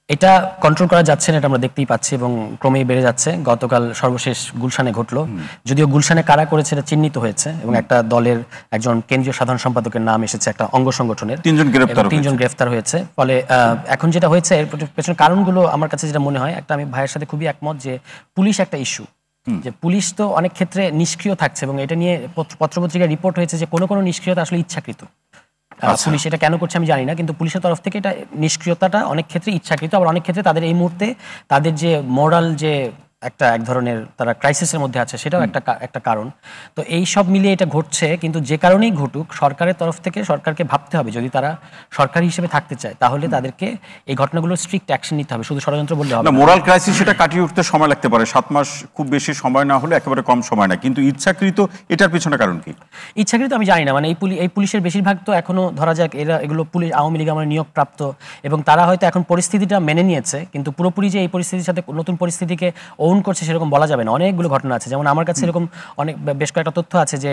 এটা কন্ট্রোল করা যাচ্ছে না, এটা আমরা দেখতেই পাচ্ছি এবং ক্রমেই বেড়ে যাচ্ছে। গতকাল সর্বশেষ গুলশানে ঘটলো, যদিও গুলশানে কারা করেছে এটা চিহ্নিত হয়েছে এবং একটা দলের একজন কেন্দ্রীয় সাধারণ সম্পাদকের নাম এসেছে, একটা অঙ্গ সংগঠনের। তিনজন গ্রেফতার হয়েছে। ফলে এখন যেটা হয়েছে এর পেছনের কারণগুলো আমার কাছে যেটা মনে হয়, একটা আমি ভাইয়ের সাথে খুবই একমত যে পুলিশ একটা ইস্যু, যে পুলিশ তো অনেক ক্ষেত্রে নিষ্ক্রিয় থাকছে এবং এটা নিয়ে পত্রপত্রিকায় রিপোর্ট হয়েছে যে কোনো নিষ্ক্রিয়তা আসলে ইচ্ছাকৃত। পুলিশ এটা কেন করছে আমি জানি না, কিন্তু পুলিশের তরফ থেকে এটা নিষ্ক্রিয়তাটা অনেক ক্ষেত্রে ইচ্ছাকৃত, আবার অনেক ক্ষেত্রে তাদের এই মুহূর্তে তাদের যে মোরাল যে এক ধরনের তারা ক্রাইসিসের মধ্যে আছে, সেটাও একটা কারণ। তো এই সব মিলিয়ে এটা ঘটছে, কিন্তু যে কারণেই ঘটুক সরকারের তরফ থেকে সরকারকে ভাবতে হবে, যদি তারা সরকার হিসেবে থাকতে চায় তাহলে তাদেরকে এই ঘটনাগুলোর স্ট্রিক্ট অ্যাকশন নিতে হবে। শুধু ষড়যন্ত্র বললে হবে না। মোরাল ক্রাইসিস সেটা কাটিয়ে উঠতে সময় লাগতে পারে, 7 মাস খুব বেশি সময় না হলে একেবারে কম সময় না, কিন্তু ইচ্ছাকৃত এটার পিছনে কারণ কি? ইচ্ছাকৃত আমি জানি না, মানে এই পুলিশের বেশিরভাগ তো এখনো ধরা যাক এগুলো পুলিশ আওয়ামী লীগ আমার নিয়োগপ্রাপ্ত এবং তারা হয়তো এখন পরিস্থিতিটা মেনে নিয়েছে, কিন্তু পুরোপুরি যে এই পরিস্থিতির সাথে নতুন পরিস্থিতিকে ওন করছে সেরকম বলা যাবে না। অনেকগুলো ঘটনা আছে, যেমন আমার কাছে এরকম বেশ কয়েকটা তথ্য আছে যে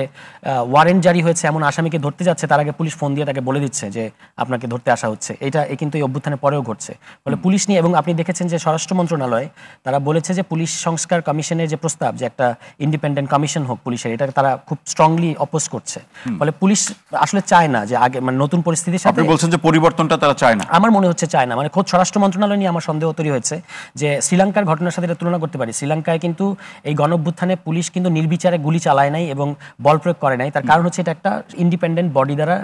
ওয়ারেন্ট জারি হয়েছে, এমন আসামিকে ধরতে যাচ্ছে, তার আগে পুলিশ ফোন দিয়ে তাকে বলে দিচ্ছে যে আপনাকে ধরতে আসা হচ্ছে। এটা কিন্তু এই অভ্যুত্থানের পরেও ঘটছে। ফলে পুলিশ নিয়ে, এবং আপনি দেখেছেন যে স্বরাষ্ট্র মন্ত্রণালয় তারা বলেছে যে পুলিশ সংস্কার কমিশনের যে প্রস্তাব, যে একটা ইন্ডিপেন্ডেন্ট কমিশন হোক পুলিশের, এটাকে তারা খুব স্ট্রংলি অপোজ করছে। ফলে পুলিশ আসলে চায় না যে আগে মানে নতুন পরিস্থিতির সাথে, আপনি বলছেন যে পরিবর্তনটা তারা চায় না। আমার মনে হচ্ছে চায় না, মানে খোদ স্বরাষ্ট্র মন্ত্রণালয় নিয়ে আমার সন্দেহ তৈরি হয়েছে যে শ্রীলঙ্কার ঘটনার সাথে এটা তুলনা করতে পারি। শ্রীলঙ্কায় কিন্তু এই গণঅভ্যুত্থানে পুলিশ কিন্তু নির্বিচারে গুলি চালায় নাই এবং বল প্রয়োগ করে নাই। তার কারণ হচ্ছে এটা একটা ইন্ডিপেন্ডেন্ট বডি দ্বারা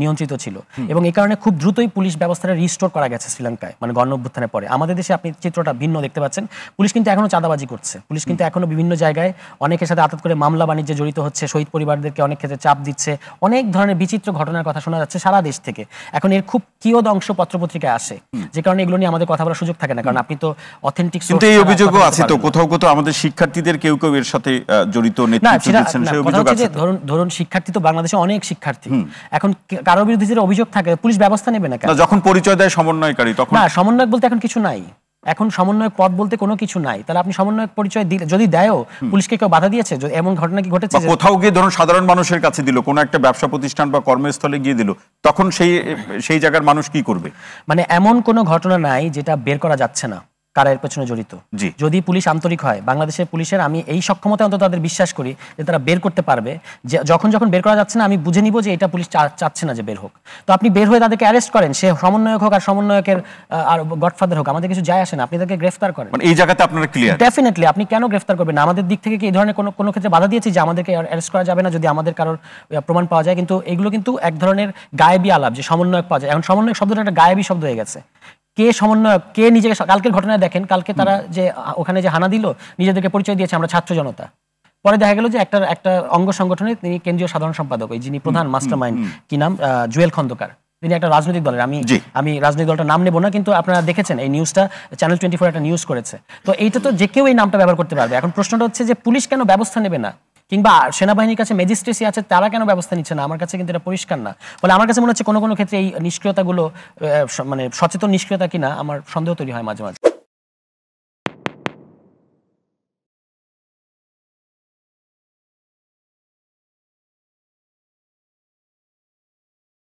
নিয়ন্ত্রিত ছিল এবং এই কারণে খুব দ্রুতই পুলিশ ব্যবস্থাটা রিস্টোর করা গেছে শ্রীলঙ্কায়, মানে গণঅভ্যুত্থানের পরে। আমাদের দেশে আপনি চিত্রটা ভিন্ন দেখতে পাচ্ছেন। পুলিশ কিন্তু এখনো চাঁদাবাজি করছে, পুলিশ কিন্তু এখনো বিভিন্ন জায়গায় অনেকের সাথে আঘাত করে মামলা বাণিজ্যে জড়িত হচ্ছে, শহীদ পরিবারদেরকে অনেক ক্ষেত্রে চাপ দিচ্ছে, অনেক ধরনের বিচিত্র ঘটনার কথা শোনা যাচ্ছে সারা দেশ থেকে। এখন এর খুব কিয়দ অংশ পত্রপত্রিকায় আসে, যে কারণে এগুলো নিয়ে আমাদের কথা বলার সুযোগ থাকে না, কারণ আপনি তো অথেন্টিক। কিন্তু এই অভিযোগও আছে তো কোথাও কোথাও আমাদের শিক্ষার্থীদের কেউ কেউ এর সাথে জড়িত নেতৃত্ব দিচ্ছেন, সেই অভিযোগ আছে। ধরুন শিক্ষার্থী তো বাংলাদেশে অনেক শিক্ষার্থী, এখন কারো বিরুদ্ধে যে অভিযোগ থাকে পুলিশ ব্যবস্থা নেবে না কেন? যখন পরিচয় দেয় সমন্বয়কারী তখন না, সমন্বয়ক বলতে এখন কিছু নাই, এখন সমন্বয়ক পদ বলতে কোনো কিছু নাই। তাহলে আপনি সমন্বয়ক পরিচয় দিলে, যদি দেয়ও, পুলিশকে কেউ বাধা দিয়েছে? এমন ঘটনা কি ঘটেছে কোথাও গিয়ে ধরুন সাধারণ মানুষের কাছে দিল, কোনো একটা ব্যবসা প্রতিষ্ঠান বা কর্মস্থলে গিয়ে দিল, তখন সেই জায়গার মানুষ কি করবে? মানে এমন কোনো ঘটনা নাই যেটা বের করা যাচ্ছে না কারা এর পেছনে জড়িত। যদি পুলিশ আন্তরিক হয়, বাংলাদেশের পুলিশের আমি এই সক্ষমতা অন্তত তাদের বিশ্বাস করি যে তারা বের করতে পারবে। যে যখন বের করা যাচ্ছে না, আমি বুঝে নিব যে এটা পুলিশ চাচ্ছে না যে বের হোক, তো আপনি বের হয়ে তাদেরকে অ্যারেস্ট করেন, সে সমন্বয়ক হোক আর সমন্বয়কের আর গডফাদার হোক, আমাদের কিছু যায় আসে না, আপনি তাদেরকে গ্রেফতার করেন। এই জায়গাতে আপনারা ক্লিয়ার? ডেফিনেটলি। আপনি কেন গ্রেফতার করবেন না? আমাদের দিক থেকে কি এই ধরনের কোনো ক্ষেত্রে বাধা দিয়েছি যে আমাদেরকে অ্যারেস্ট করা যাবে না যদি আমাদের কারোর প্রমাণ পাওয়া যায়? কিন্তু এগুলো কিন্তু এক ধরনের গায়েবী আলাপ, যে সমন্বয়ক পাওয়া যায়। এখন সমন্বয়ক শব্দটা একটা গায়েবী শব্দ হয়ে গেছে। কে সমন্বয়ক, কে নিজেকে? কালকের ঘটনায় দেখেন, কালকে তারা যে ওখানে যে হানা দিল, নিজেদেরকে পরিচয় দিয়েছে আমরা ছাত্র জনতা। পরে দেখা গেল যে একটা অঙ্গ সংগঠনের তিনি কেন্দ্রীয় সাধারণ সম্পাদক, ওই যিনি প্রধান মাস্টারমাইন্ড, কি নাম, জুয়েল খন্দকার, তিনি একটা রাজনৈতিক দলের। আমি রাজনৈতিক দলটার নাম নেব না, কিন্তু আপনারা দেখেছেন এই নিউজটা, চ্যানেল 24 একটা নিউজ করেছে। তো এইটা তো যে কেউ এই নামটা ব্যবহার করতে পারবে। এখন প্রশ্নটা হচ্ছে যে পুলিশ কেন ব্যবস্থা নেবে না, কিংবা সেনাবাহিনীর কাছে ম্যাজিস্ট্রেসি আছে, তারা কেন ব্যবস্থা নিচ্ছে না? আমার কাছে কিন্তু এটা পরিষ্কার না। ফলে আমার কাছে মনে হচ্ছে কোনো ক্ষেত্রে এই নিষ্ক্রিয়তাগুলো মানে সচেতন নিষ্ক্রিয়তা কিনা আমার সন্দেহ তৈরি হয় মাঝে মাঝে।